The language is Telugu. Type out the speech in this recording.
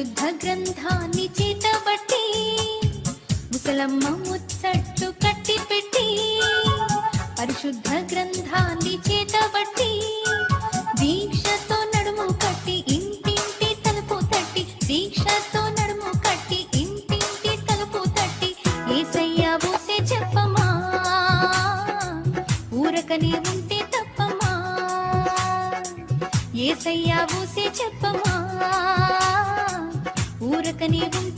పరిశుద్ధ గ్రంథాన్ని చేతబట్టి ముసలమ్మ ముచ్చట్లు కట్టి పెట్టి పరిశుద్ధ గ్రంథాన్ని చేతబట్టి దీక్షతో నడుము కట్టి ఇంటింటి తలుపు తట్టి దీక్షతో నడుము కట్టి ఇంటింటి తలుపు తట్టి యేసయ్య ఊసే చెప్పమా ఊరకనే ఉంటే తప్పమా యేసయ్య ఊసే చెప్పమా ఊరకనే ఉంటే